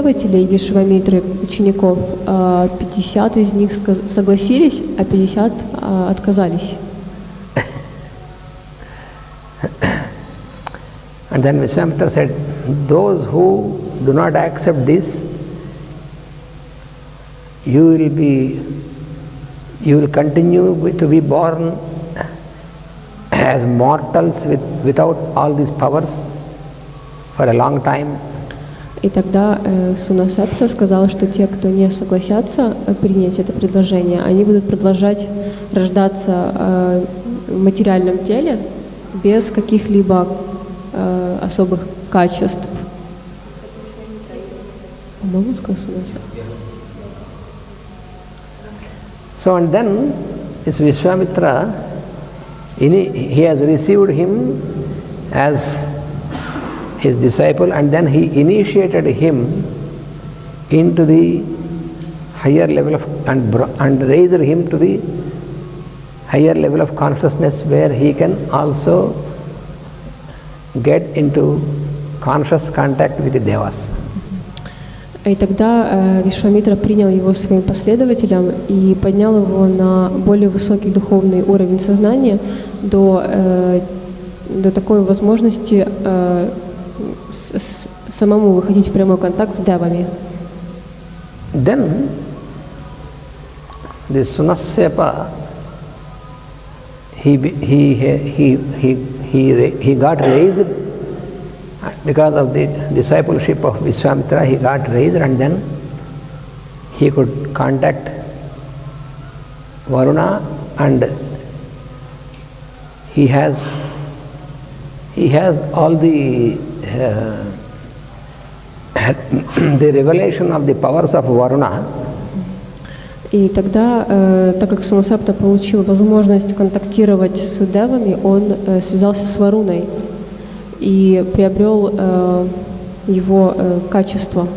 последователей Вишвамитры, учеников, 50 из них согласились, а 50 отказались. And then Vishwamitra said, those who do not accept this, you will continue to be born as mortals without all these powers for a long time. И тогда Сунасепта сказал, что те, кто не согласятся принять это предложение, они будут продолжать рождаться в материальном теле без каких-либо особых качеств. По-моему, сказал Сунасепта. So and then this Vishwamitra, he has received him as his disciple, and then he initiated him into the higher level of and raised him to the higher level of consciousness, where he can also get into conscious contact with the devas. И тогда Вишвамитра принял его своим последователем и поднял его на более высокий духовный уровень сознания до такой возможности самому выходить в прямой контакт с девами. Then the Sunassepa, he got raised because of the discipleship of Vishwamitra. He got raised, and then he could contact Varuna, and he has all the revelation of the powers of Varuna. И тогда, так как Сунасепта получил возможность контактировать с девами, он связался с Варуной и приобрел его качество.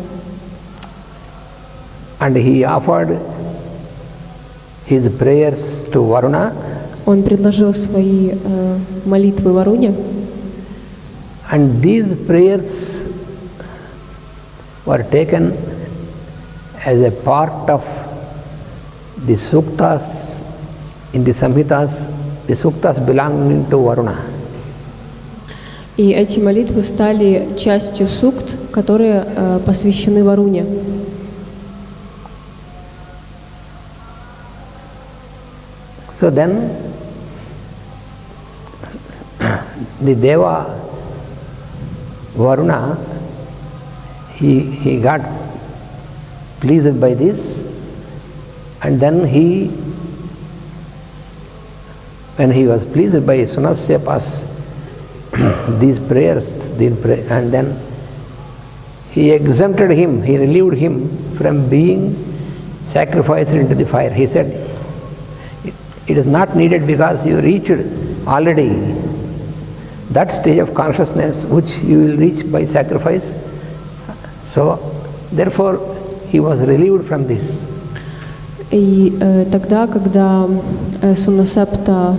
And he offered his prayers to Varuna. Он предложил свои молитвы Варуне. And these prayers were taken as a part of the suktas in the samhitas, the suktas belonging to Varuna. И эти молитвы стали частью сукт, которые посвящены Варуне. So then, the Deva Varuna, he got pleased by this, and then when he was pleased by Sunassepa's these prayers, and then he exempted him, he relieved him from being sacrificed into the fire. He said, it is not needed because you reached already that stage of consciousness which you will reach by sacrifice. So, therefore, he was relieved from this. И тогда, когда Сунасепта,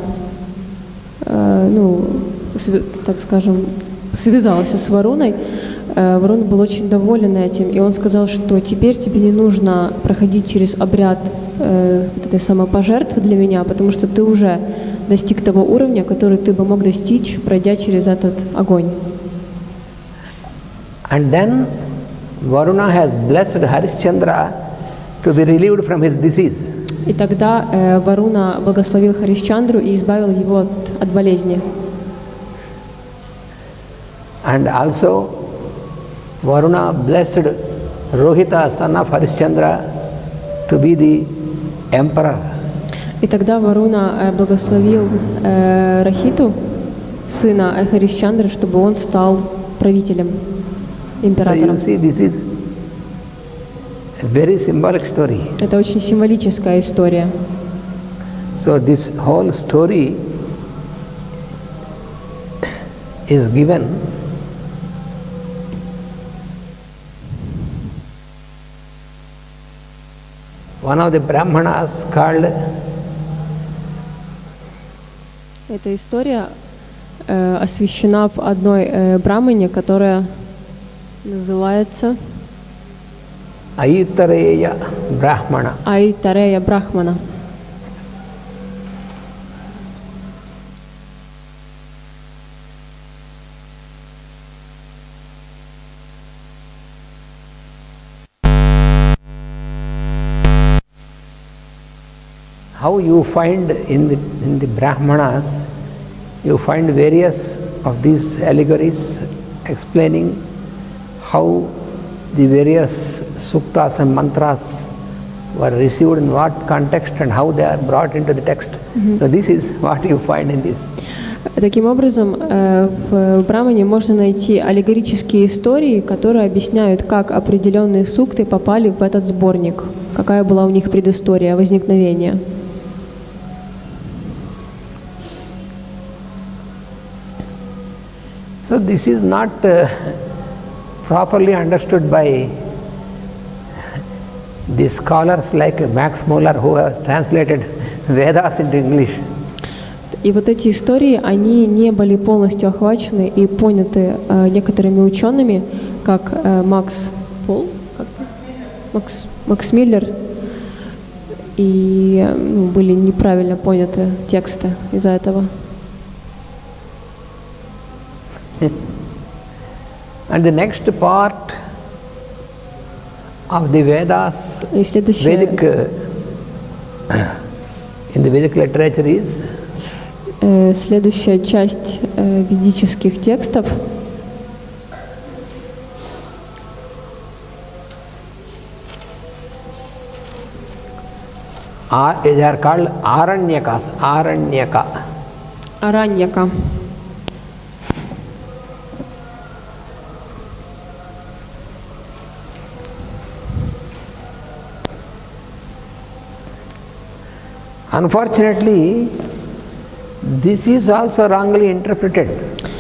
так скажем, связался с Варуной, Варуна был очень доволен этим, и он сказал, что теперь тебе не нужно проходить через обряд этой самопожертвы для меня, потому что ты уже достиг того уровня, который ты бы мог достичь, пройдя через этот огонь. And then Varuna has blessed Harishchandra to be relieved from his disease. И тогда Варуна благословил Харишчандру и избавил его от болезни. And also Varuna blessed Rohita, son of Harishchandra, to be the emperor. И тогда Варуна благословил Рахиту, сына Харишчандры, чтобы он стал правителем, императором. So you see, this is a very symbolic story. Это очень символическая история. So this whole story is given one of the Brahmanas called. Эта история освящена в одной брамане, которая называется Aitareya Brahmana. Айтарея Брахмана. How you find in the Brahmanas, you find various of these allegories explaining how the various suktas and mantras were received in what context and how they are brought into the text. So this is what you find in this. Таким образом, в Брамане можно найти аллегорические истории, которые объясняют, как определенные сукты попали в этот сборник, какая была у них предыстория возникновения. So this is not properly understood by the scholars like Max Muller, who have translated Vedas into English. И вот эти истории, они не были полностью охвачены и поняты некоторыми учеными, как Макс Миллер, и были неправильно поняты тексты из-за этого. And the next part of the Vedas, Vedic, in the Vedic literature is следующая часть ведических текстов they are called Aranyakas, Араньяка. Unfortunately, this is also wrongly interpreted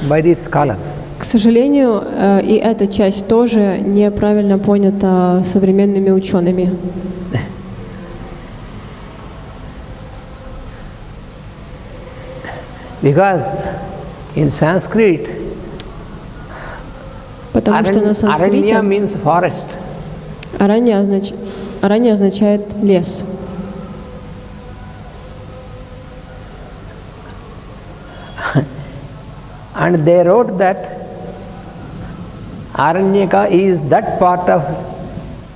by these scholars. К сожалению, и эта часть тоже неправильно понята современными учеными. Because in Sanskrit, Потому что на санскрите Aranya means forest. Аранья означает лес. And they wrote that Aranyaka is that part of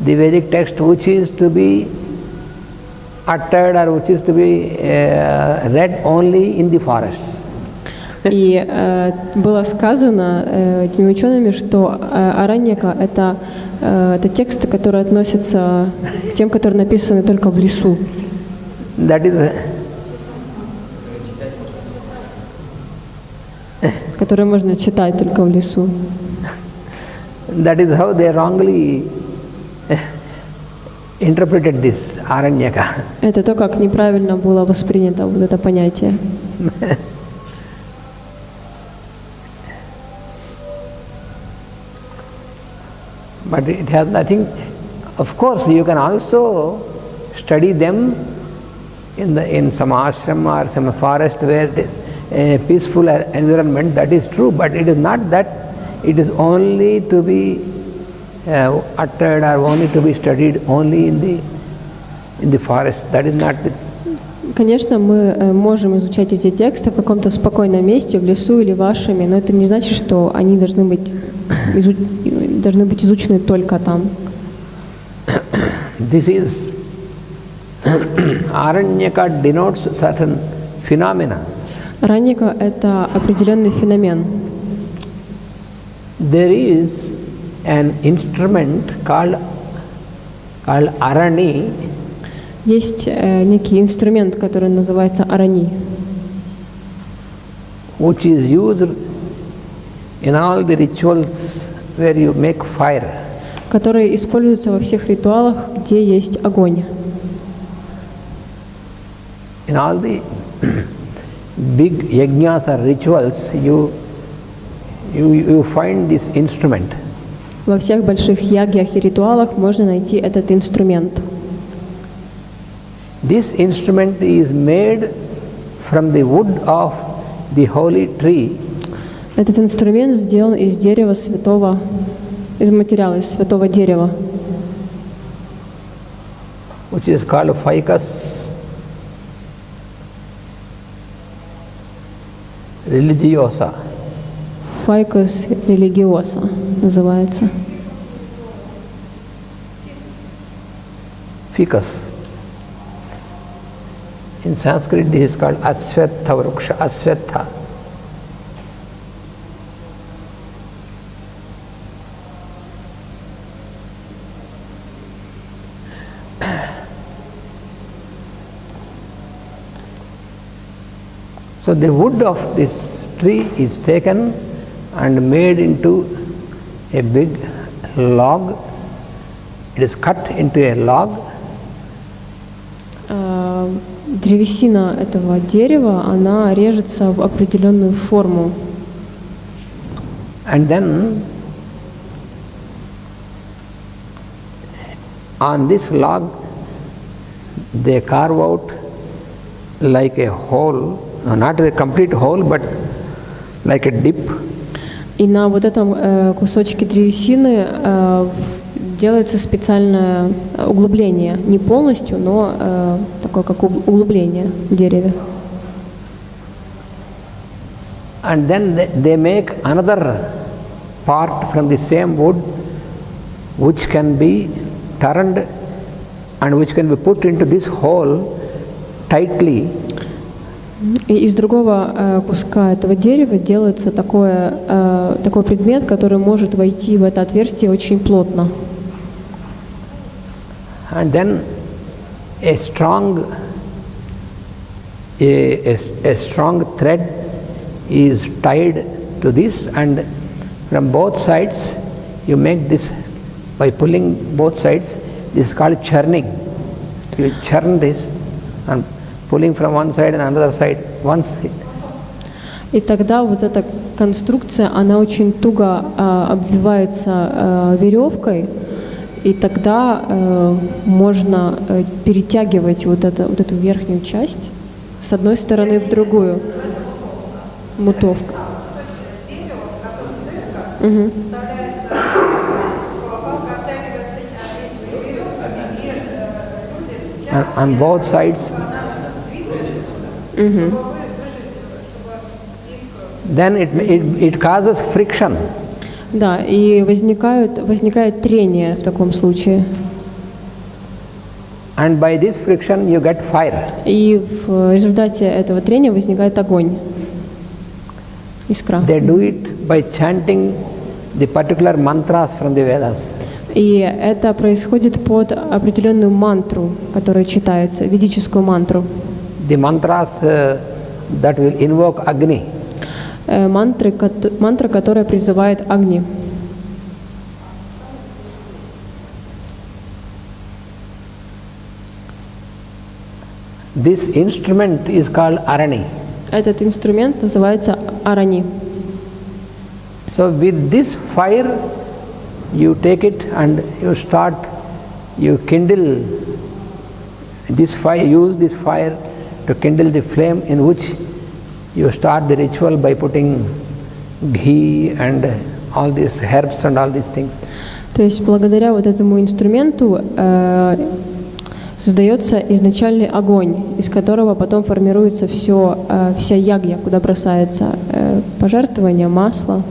the Vedic text which is to be uttered or which is to be read only in the forests. И было сказано этими учеными, что Араньяка — это тексты, которые относятся к тем, которые написаны только в лесу. That is которые можно читать только в лесу. That is how they wrongly interpreted this Aranyaka. Это то, как неправильно было воспринято вот это понятие. But it has nothing. Of course, you can also study them in some ashram or some forest where a peaceful environment. That is true, but it is not that it is only to be uttered or only to be studied only in the forest. That is not the. Конечно, мы можем изучать эти тексты в каком-то спокойном месте, в лесу или в ашраме, но это не значит, что они должны быть изучены только там. This is Aranyaka denotes certain phenomena. Араньяка — это определенный феномен. There is an instrument called Arani. Есть некий инструмент, который называется арани, which is used in all the rituals where you make fire. который используется во всех ритуалах, где есть огонь. In all the big yajnas or rituals, you find this instrument. Во всех больших ягьях и ритуалах можно найти этот инструмент. This instrument is made from the wood of the holy tree. Этот инструмент сделан из дерева святого, из материала, из святого дерева. which is called Ficus religiosa. Ficus religiosa называется. Ficus. In Sanskrit, this is called Aswatha Vruksha, Aswatha. So the wood of this tree is taken and made into a big log. It is cut into a log. Древесина этого дерева, она режется в определенную форму. And then on this log they carve out like a hole, not a complete hole, but like a dip. И на вот этом кусочке древесины делается специальное углубление, не полностью, но такое как углубление в дереве. And then they make another part from the same wood, which can be turned and which can be put into this hole tightly. И из другого куска этого дерева делается такой предмет, который может войти в это отверстие очень плотно. And then a strong thread is tied to this, and from both sides you make this by pulling both sides. This is called churning. You churn this and pulling from one side and another side once. И тогда вот эта конструкция, она очень туго обвивается веревкой, и тогда можно перетягивать вот эту верхнюю часть с одной стороны в другую. Мутовка. Угу. On both sides. Then it causes friction. Да, и возникает трение в таком случае. And by this friction you get fire. И в результате этого трения возникает огонь, искра. They do it by chanting the particular mantras from the Vedas. И это происходит под определенную мантру, которая читается, ведическую мантру. The mantras that will invoke Agni. Мантра, которая призывает Агни. This instrument is called Arani. Этот инструмент называется Арани. So with this fire, you take it and you kindle this fire, use this fire to kindle the flame in which you start the ritual by putting ghee and all these herbs and all these things. То есть благодаря вот этому инструменту создается изначальный огонь, из которого потом формируется вся ягья, куда бросается пожертвование, масло.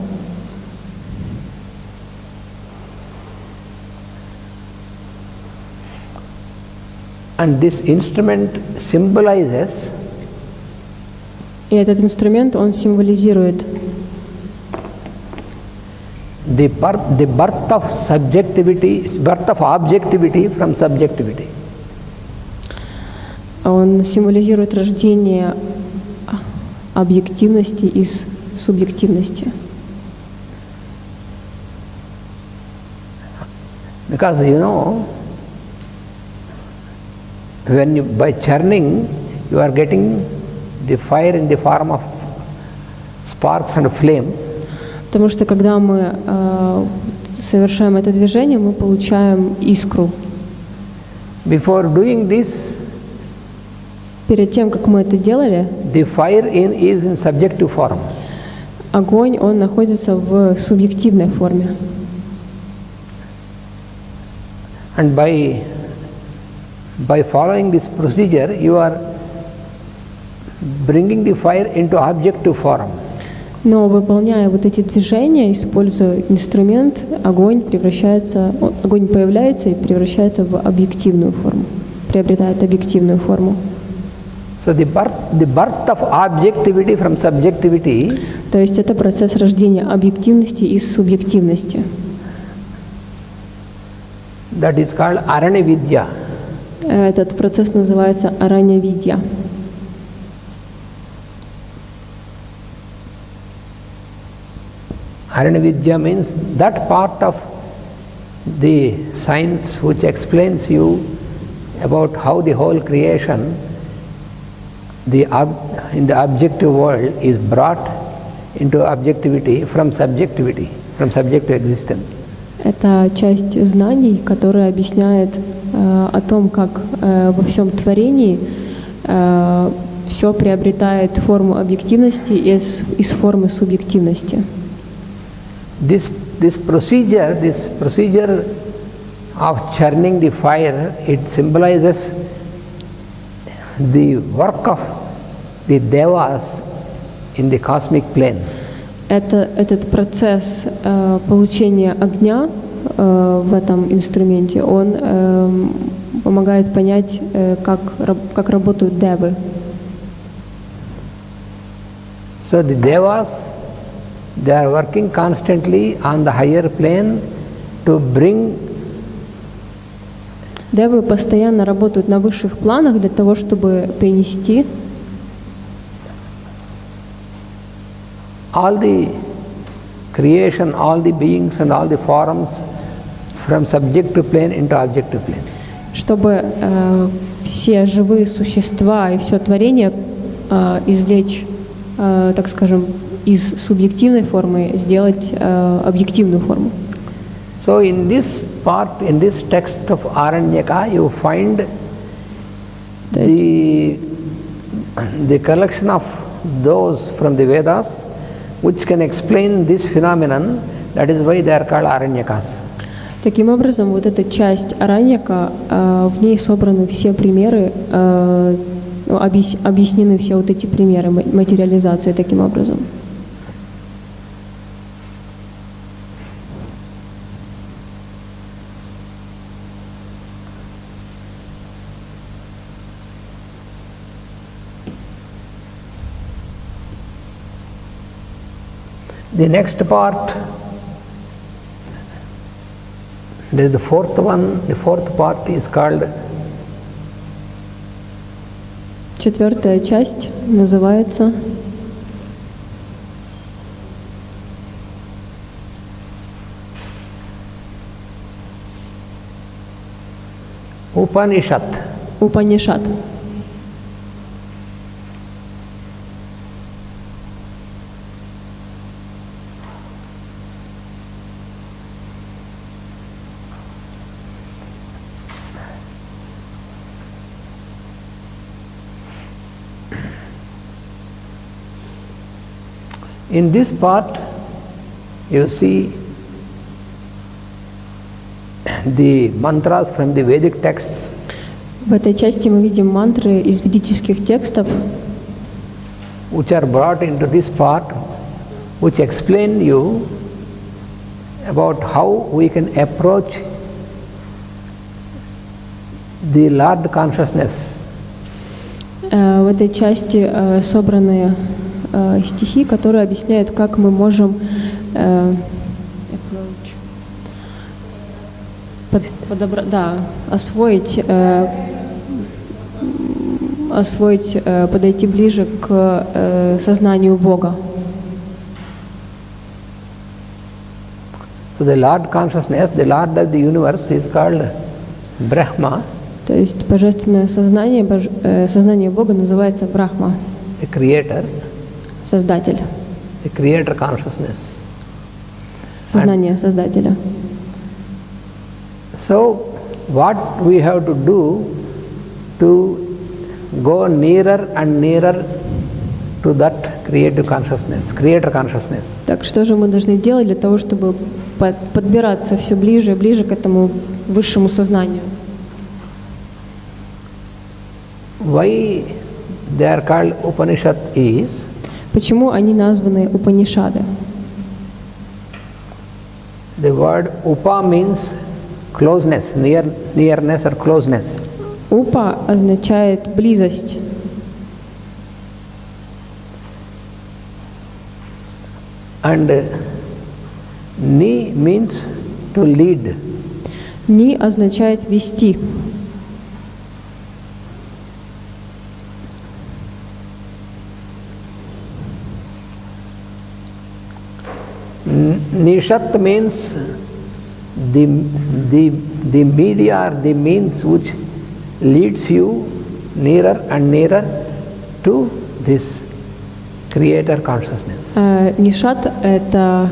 And this instrument symbolizes И этот инструмент, он символизирует the birth of objectivity from subjectivity. Он символизирует рождение объективности из субъективности. Because when by churning you are getting the fire in the form of sparks and flame. Потому что когда мы совершаем это движение, мы получаем искру. Before doing this, перед тем, как мы это делали, the fire is in subjective form. Огонь, он находится в субъективной форме. And by by following this procedure, you are bringing the fire into objective form. Но выполняя вот эти движения, используя инструмент, огонь появляется и превращается в объективную форму, приобретает объективную форму. So the birth of objectivity from subjectivity. То есть это процесс рождения объективности из субъективности. That is called Aranya Vidya. Этот процесс называется Арanya Vidya. Aranya Vidya means that part of the science which explains you about how the whole creation in the objective world is brought into objectivity from subjective existence. Это часть знаний, которая объясняет о том, как во всем творении все приобретает форму объективности из формы субъективности. This procedure of churning the fire, it symbolizes the work of the devas in the cosmic plane. Этот процесс получения огня в этом инструменте, он помогает понять, как работают девы. So the devas, they are working constantly on the higher plane to bring. Девы постоянно работают на высших планах для того, чтобы принести all the creation, all the beings and all the forms from subjective plane into objective plane. Чтобы все живые существа и все творение извлечь, так скажем, из субъективной формы, сделать объективную форму. So in this text of Aranyaka, you find the collection of those from the Vedas which can explain this phenomenon. That is why they are called Aranyakas. Таким образом, вот эта часть Араньяка, в ней собраны все примеры, объяснены все вот эти примеры материализации таким образом. The next part, there is the fourth one. The fourth part is called. Четвертая часть называется Upanishad. Упанишад. In this part, you see the mantras from the Vedic texts. В этой части мы видим мантры из ведических текстов, which are brought into this part, which explain you about how we can approach the Lord consciousness. В этой части собраны стихи, которые объясняют, как мы можем освоить, подойти ближе к сознанию Бога. So the Lord consciousness, the Lord of the universe is called Brahma. То есть божественное сознание Бога называется Брахма. The creator. Создатель. The creator consciousness. Сознание Создателя. So what we have to do to go nearer and nearer to that creative consciousness, creator consciousness. Так что же мы должны делать для того, чтобы подбираться все ближе и ближе к этому высшему сознанию? why they are called Upanishad is, Почему они названы Упанишады? the word Upa means closeness, nearness or closeness. Упа означает близость. And Ni means to lead. Ни означает вести. Nishat means the media or the means which leads you nearer and nearer to this Creator consciousness. Нишат — это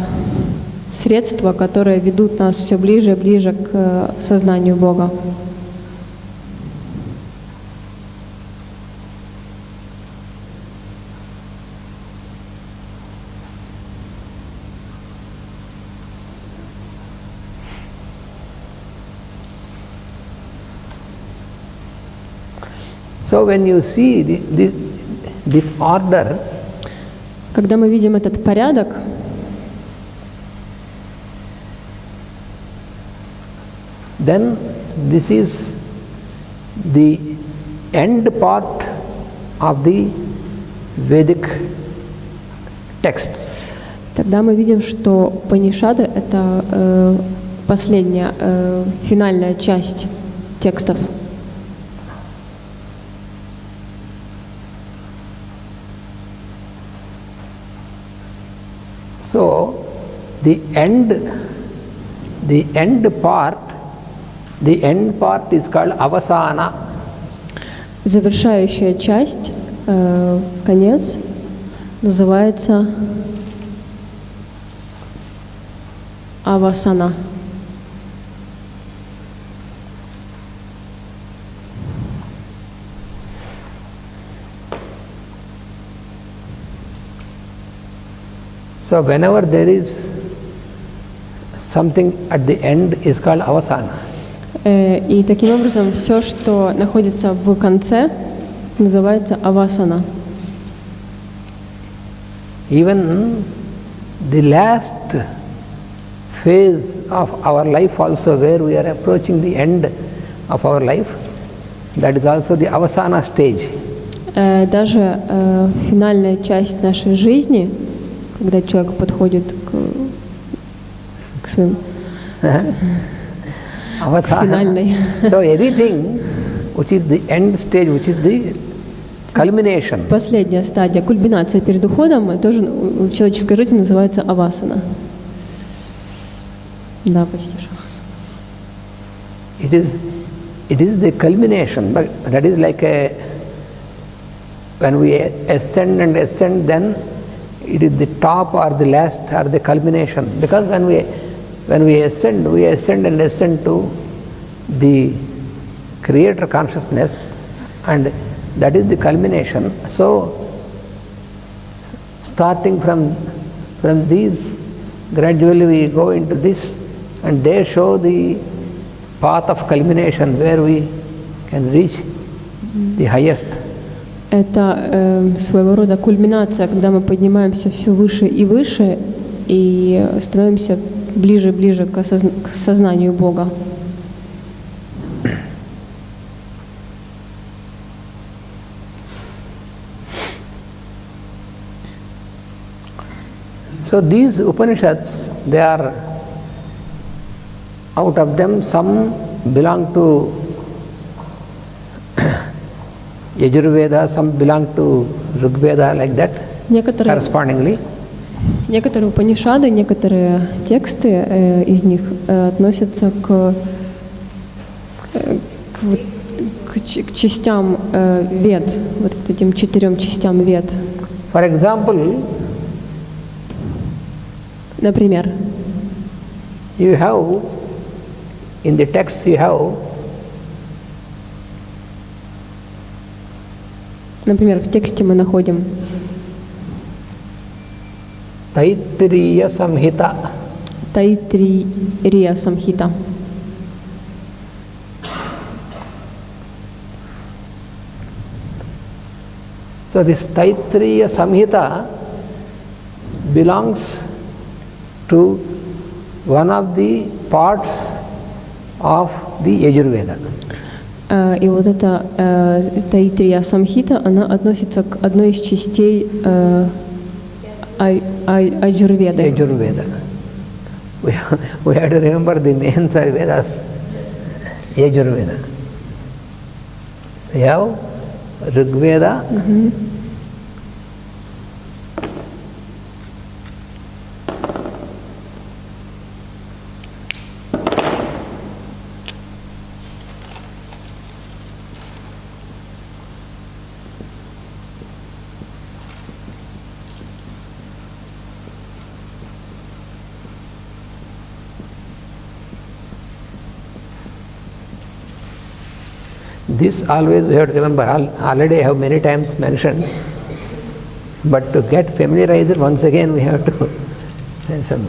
средства, которые ведут нас все ближе и ближе к сознанию Бога. So when you see this order, Когда мы видим этот порядок, then this is the end part of the Vedic texts. тогда мы видим, что Панишады — это последняя, финальная часть текстов. So the end part is called avasana. Завершающая часть, конец, называется авасана. So whenever there is something at the end is called avasana. И таким образом все, что находится в конце, называется авасана. Even the last phase of our life also, where we are approaching the end of our life, that is also the avasana stage. Даже финальная часть нашей жизни, когда человек подходит к своим финальной. So everything which is the end stage, which is the culmination. Последняя стадия, кульминация перед уходом, тоже в человеческой жизни называется авасана. Да, почти что. It is the culmination, but that is like when we ascend and ascend, then it is the top or the last or the culmination. Because when we ascend and ascend to the Creator consciousness, and that is the culmination. So starting from these, gradually we go into this, and they show the path of culmination where we can reach the highest. Это своего рода кульминация, когда мы поднимаемся все выше и становимся ближе и ближе к сознанию Бога. So these Upanishads, they are, out of them, some belong to Yajurveda, some belong to Rigveda, like that, correspondingly. Некоторые Упанишады, некоторые тексты из них относятся к частям Вед, вот к этим 4 частям Вед. For example, например, you have, in the text you have, например, в тексте мы находим Taittiriya Samhita. Тaittiriya Samhita. So this Taittiriya Samhita belongs to one of the parts of the Yajurveda. И вот эта Тaittiriya Самхита, она относится к одной из частей Аджурведы. Yajurveda. We have to remember the names of Vedas. Yajurveda. We have Rigveda, this always we have to remember. Already I have many times mentioned, but to get familiarized once again we have to mention.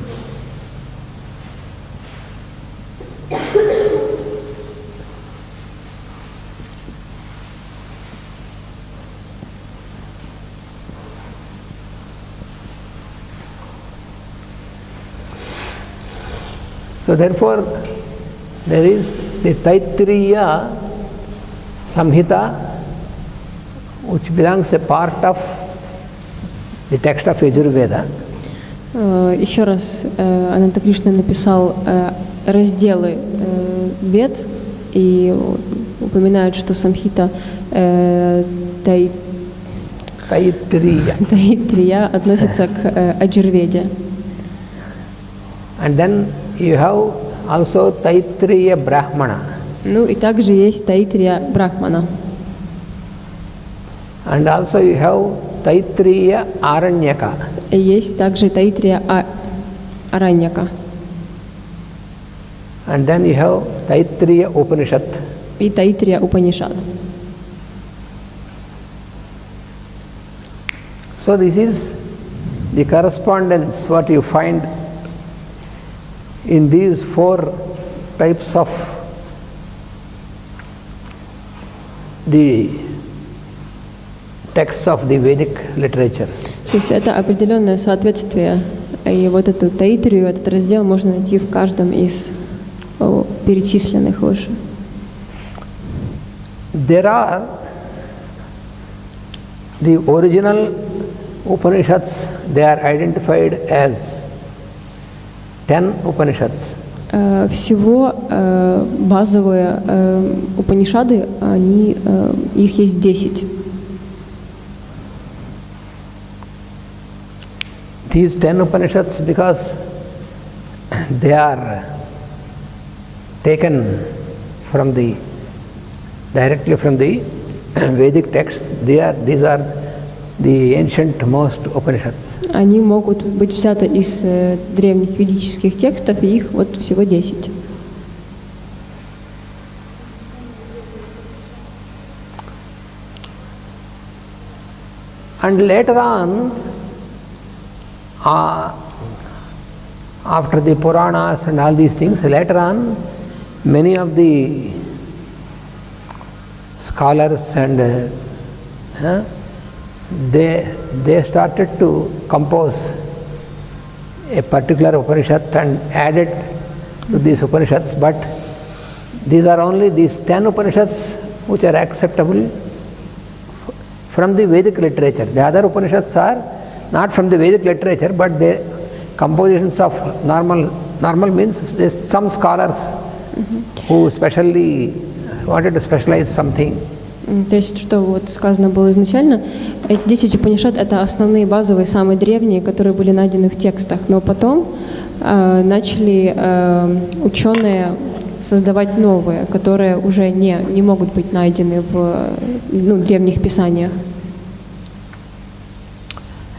So therefore there is the Taittiriya Samhita, which belongs a part of the text of Yajurveda. Еще раз, Ананта Кришна написал разделы Вед и упоминают, что Самхита Тaittiriya относится к Аджурведе. And then you have also Taittiriya Brahmana. Ну и также есть Тaittiriya Брахмана. And also you have Taittiriya Aranyaka. И есть также Taittiriya Араньяка. And then you have Taittiriya Upanishad. И Taittiriya Упанишад. So this is the correspondence what you find in these four types of the texts of the Vedic literature. То есть это определенное соответствие. И вот эту Тaittiriya, этот раздел можно найти в каждом из перечисленных выше. There are the original Upanishads, they are identified as 10 Upanishads. Всего базовые Упанишады, их есть 10. These 10 Upanishads, because they are taken from directly from the Vedic texts, these are the ancient most Upanishads. Они могут быть взяты из древних ведических текстов, и их вот всего 10. And later on, after the Puranas and all these things, later on, many of the scholars and they started to compose a particular Upanishad and added to these Upanishads, but these are only these 10 Upanishads which are acceptable from the Vedic literature. The other Upanishads are not from the Vedic literature, but they compositions of normal means there's some scholars who specially wanted to specialize something. То есть, что вот сказано было изначально, эти 10 Упанишад — это основные, базовые, самые древние, которые были найдены в текстах. Но потом начали ученые создавать новые, которые уже не могут быть найдены в древних писаниях.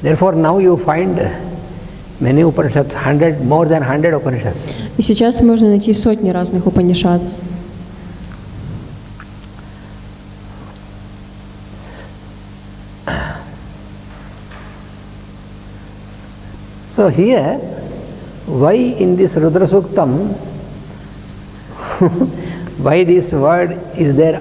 Therefore, now you find many Upanishads, more than 100 Upanishads. И сейчас можно найти сотни разных Упанишад. So here, why in this Rudra Suktam, why this word is there?